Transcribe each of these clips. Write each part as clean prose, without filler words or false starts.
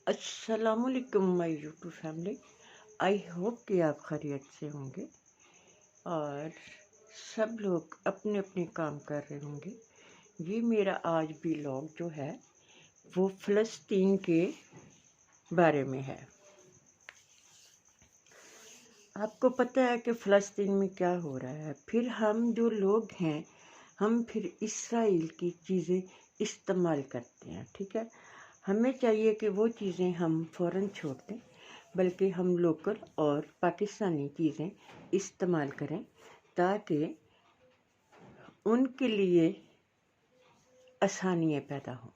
अस्सलाम वालेकुम my YouTube family. I hope कि आप खैरियत से होंगे और सब लोग अपने अपने काम कर रहे होंगे। ये मेरा आज भी व्लॉग जो है वो फ़लस्तीन के बारे में है। आपको पता है कि फ़लस्तीन में क्या हो रहा है। फिर हम जो लोग हैं हम फिर इसराइल की चीज़ें इस्तेमाल करते हैं। ठीक है, हमें चाहिए कि वो चीज़ें हम फ़ौरन छोड़ दें, बल्कि हम लोकल और पाकिस्तानी चीज़ें इस्तेमाल करें ताकि उनके लिए आसानियाँ पैदा हों।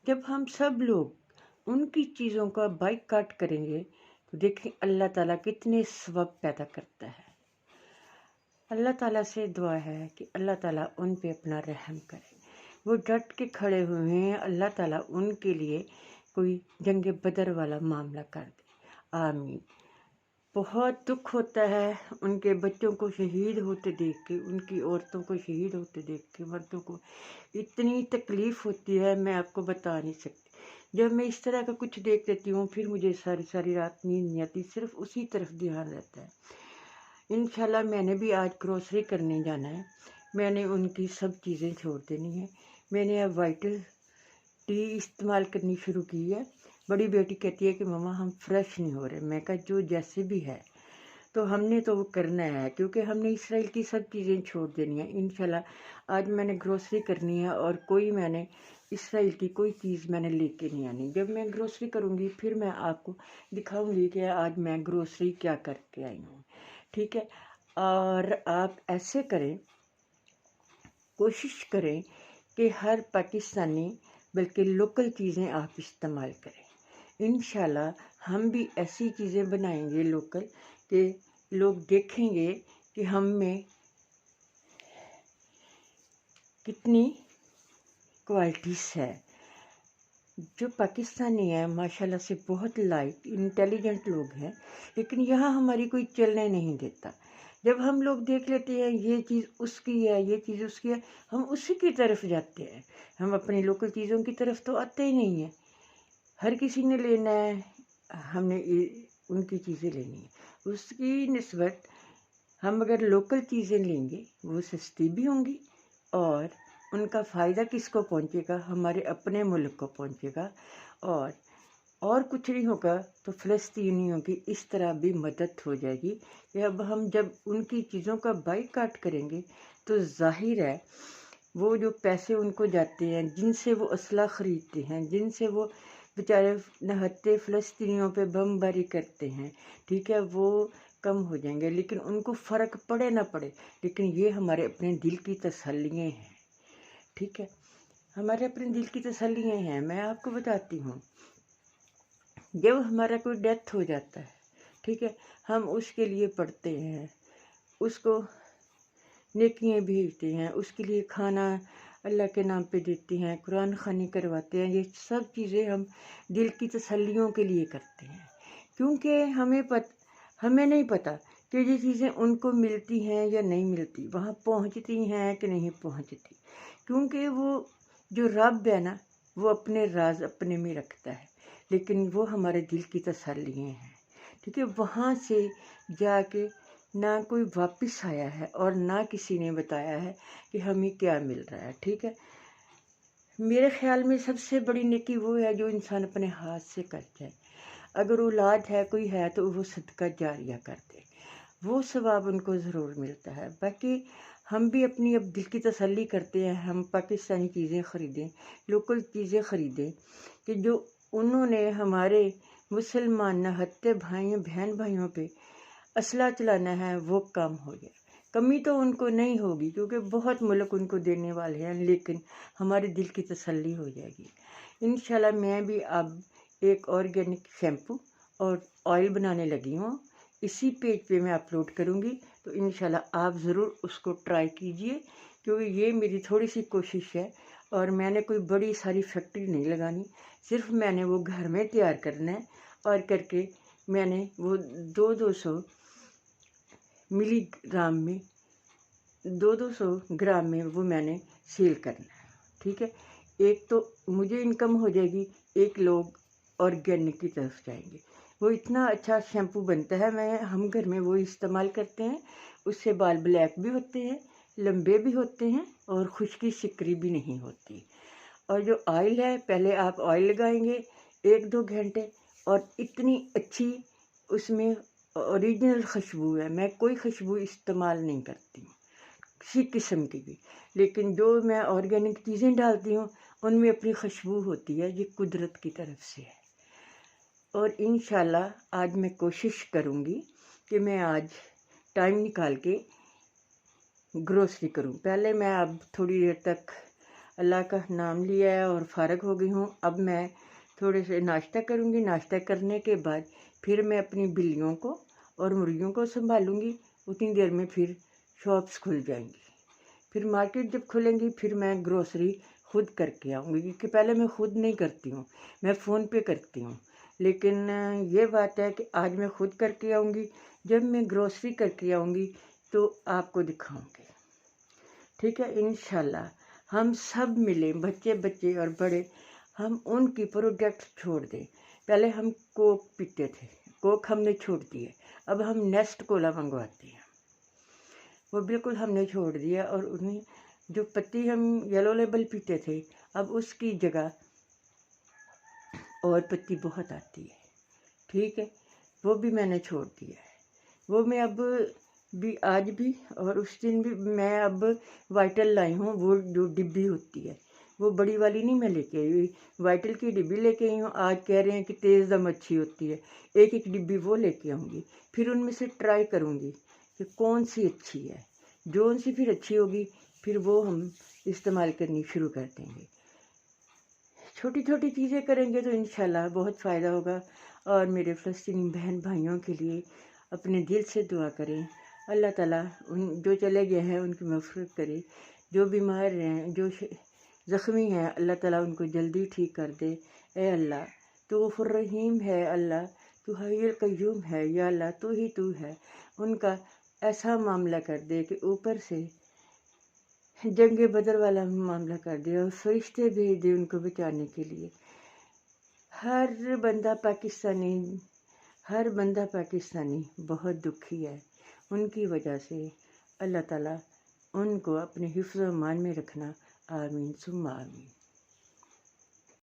जब हम सब लोग उनकी चीज़ों का बाइकाट करेंगे तो देखें अल्लाह ताला कितने सवाब पैदा करता है। अल्लाह ताला से दुआ है कि अल्लाह ताला उन पे अपना रहम करे। वो डट के खड़े हुए हैं, अल्लाह ताला उनके लिए कोई जंग बदर वाला मामला कर दे, आमीन। बहुत दुख होता है उनके बच्चों को शहीद होते देख के, उनकी औरतों को शहीद होते देख के, मर्दों को इतनी तकलीफ़ होती है मैं आपको बता नहीं सकती। जब मैं इस तरह का कुछ देख लेती हूँ फिर मुझे सारी सारी रात नींद नहीं आती, सिर्फ उसी तरफ ध्यान रहता है। इंशाल्लाह मैंने भी आज ग्रोसरी करने जाना है। मैंने उनकी सब चीज़ें छोड़ देनी है। मैंने अब वाइटल टी इस्तेमाल करनी शुरू की है। बड़ी बेटी कहती है कि मम्मा हम फ्रेश नहीं हो रहे। मैं कहा जो जैसे भी है तो हमने तो वो करना है, क्योंकि हमने इसराइल की सब चीज़ें छोड़ देनी है। इंशाल्लाह आज मैंने ग्रोसरी करनी है और मैंने इसराइल की कोई चीज़ मैंने लेके नहीं आनी। जब मैं ग्रोसरी करूँगी फिर मैं आपको दिखाऊंगी कि आज मैं ग्रोसरी क्या करके आई हूँ। ठीक है, और आप ऐसे करें, कोशिश करें कि हर पाकिस्तानी बल्कि लोकल चीज़ें आप इस्तेमाल करें। इंशाल्लाह हम भी ऐसी चीज़ें बनाएंगे लोकल कि लोग देखेंगे कि हम में कितनी क्वालिटीज़ है। जो पाकिस्तानी है माशाल्लाह से बहुत लाइट इंटेलिजेंट लोग हैं, लेकिन यहाँ हमारी कोई चलने नहीं देता। जब हम लोग देख लेते हैं ये चीज़ उसकी है, ये चीज़ उसकी है, हम उसी की तरफ जाते हैं। हम अपनी लोकल चीज़ों की तरफ तो आते ही नहीं हैं। हर किसी ने लेना है, हमने उनकी चीज़ें लेनी है। उसकी निस्बत हम अगर लोकल चीज़ें लेंगे वो सस्ती भी होंगी और उनका फ़ायदा किसको पहुंचेगा, हमारे अपने मुल्क को पहुंचेगा। और कुछ नहीं होगा तो फ़लस्तीनियों की इस तरह भी मदद हो जाएगी कि अब हम जब उनकी चीज़ों का बाइकाट करेंगे तो जाहिर है वो जो पैसे उनको जाते हैं, जिनसे वो असला ख़रीदते हैं, जिनसे वो बेचारे नहत्ते फ़लस्तीनियों पे बमबारी करते हैं, ठीक है, वो कम हो जाएंगे। लेकिन उनको फ़र्क पड़े ना पड़े, लेकिन ये हमारे अपने दिल की तसल्लियाँ हैं। ठीक है, हमारे अपने दिल की तसल्लियाँ हैं। मैं आपको बताती हूँ, जब हमारा कोई डेथ हो जाता है, ठीक है, हम उसके लिए पढ़ते हैं, उसको नेकियां भेजते हैं, उसके लिए खाना अल्लाह के नाम पे देते हैं, कुरान ख़वानी करवाते हैं। ये सब चीज़ें हम दिल की तसल्लियों के लिए करते हैं, क्योंकि हमें नहीं पता कि ये चीज़ें उनको मिलती हैं या नहीं मिलती, वहाँ पहुँचती हैं कि नहीं पहुँचती। क्योंकि वो जो रब है ना, वो अपने राज अपने में रखता है, लेकिन वो हमारे दिल की तसल्लियाँ हैं। ठीक है, वहाँ से जाके ना कोई वापस आया है और ना किसी ने बताया है कि हमें क्या मिल रहा है। ठीक है, मेरे ख्याल में सबसे बड़ी नेकी वो है जो इंसान अपने हाथ से कर जाए। अगर औलाद है कोई है तो वो सदका जारिया कर दे, वो सवाब उनको ज़रूर मिलता है। बाकी हम भी अपनी अब दिल की तसल्ली करते हैं, हम पाकिस्तानी चीज़ें ख़रीदें, लोकल चीज़ें ख़रीदें कि जो उन्होंने हमारे मुसलमान नहत्ते भाइयों बहन भाइयों पे असला चलाना है वो कम हो जाए। कमी तो उनको नहीं होगी क्योंकि बहुत मुल्क उनको देने वाले हैं, लेकिन हमारे दिल की तसल्ली हो जाएगी। इंशाल्लाह मैं भी अब एक ऑर्गेनिक शैम्पू और ऑयल बनाने लगी हूँ, इसी पेज पे मैं अपलोड करूँगी, तो इंशाल्लाह आप ज़रूर उसको ट्राई कीजिए, क्योंकि ये मेरी थोड़ी सी कोशिश है और मैंने कोई बड़ी सारी फैक्ट्री नहीं लगानी, सिर्फ मैंने वो घर में तैयार करना है और करके मैंने वो 200 मिलीग्राम में 200 ग्राम में वो मैंने सेल करना है। ठीक है, एक तो मुझे इनकम हो जाएगी, एक लोग آرگینک کی طرف جائیں گے۔ وہ اتنا اچھا شیمپو بنتا ہے، ہم گھر میں وہ استعمال کرتے ہیں، اس سے بال بلیک بھی ہوتے ہیں، لمبے بھی ہوتے ہیں اور خشکی شکری بھی نہیں ہوتی۔ اور جو آئل ہے، پہلے آپ آئل لگائیں گے 1-2 گھنٹے، اور اتنی اچھی اس میں اوریجنل خوشبو ہے۔ میں کوئی خوشبو استعمال نہیں کرتی ہوں کسی قسم کی بھی، لیکن جو میں آرگینک چیزیں ڈالتی ہوں ان میں اپنی خوشبو ہوتی ہے، یہ قدرت کی طرف سے ہے۔ اور انشاءاللہ آج میں کوشش کروں گی کہ میں آج ٹائم نکال کے گروسری کروں۔ پہلے میں اب تھوڑی دیر تک اللہ کا نام لیا ہے اور فارغ ہو گئی ہوں، اب میں تھوڑے سے ناشتہ کروں گی۔ ناشتہ کرنے کے بعد پھر میں اپنی بلیوں کو اور مرغیوں کو سنبھالوں گی، اتنی دیر میں پھر شاپس کھل جائیں گی۔ پھر مارکیٹ جب کھلیں گی پھر میں گروسری خود کر کے آؤں گی، کیونکہ پہلے میں خود نہیں کرتی ہوں، میں فون پہ کرتی ہوں۔ لیکن یہ بات ہے کہ آج میں خود کر کے آؤں گی۔ جب میں گروسری کر کے آؤں گی تو آپ کو دکھاؤں گی، ٹھیک ہے؟ انشاءاللہ ہم سب ملیں، بچے اور بڑے، ہم ان کی پروڈکٹ چھوڑ دیں۔ پہلے ہم کوک پیتے تھے، کوک ہم نے چھوڑ دی ہے، اب ہم نیسٹ کولا منگواتے ہیں، وہ بالکل ہم نے چھوڑ دیا۔ اور انہیں جو پتی ہم یلو لیبل پیتے تھے، اب اس کی جگہ اور پتی بہت آتی ہے، ٹھیک ہے؟ وہ بھی میں نے چھوڑ دیا ہے۔ وہ میں اب بھی آج بھی اور اس دن بھی میں اب وائٹل لائی ہوں، وہ جو ڈبی ہوتی ہے، وہ بڑی والی نہیں میں لے کے آئی ہوئی، وائٹل کی ڈبی لے کے آئی ہوں۔ آج کہہ رہے ہیں کہ تیز دم اچھی ہوتی ہے، ایک ڈبی وہ لے کے آؤں گی، پھر ان میں سے ٹرائی کروں گی کہ کون سی اچھی ہے۔ جو ان سی پھر اچھی ہوگی پھر وہ ہم استعمال کرنی شروع کر دیں گے۔ چھوٹی چھوٹی چیزیں کریں گے تو انشاءاللہ بہت فائدہ ہوگا۔ اور میرے فلسطینی بہن بھائیوں کے لیے اپنے دل سے دعا کریں، اللہ تعالیٰ ان جو چلے گئے ہیں ان کی مغفرت کرے، جو بیمار ہیں، جو زخمی ہیں، اللہ تعالیٰ ان کو جلدی ٹھیک کر دے۔ اے اللہ تو غفور رحیم ہے، اللہ تو حی القیوم ہے، یا اللہ تو ہے، ان کا ایسا معاملہ کر دے کہ اوپر سے جنگ بدر والا معاملہ کر دے اور فرشتے بھیج دے ان کو بچانے کے لیے۔ ہر بندہ پاکستانی بہت دکھی ہے، ان کی وجہ سے اللہ تعالیٰ ان کو اپنے حفظ و امان میں رکھنا، آمین ثم آمین۔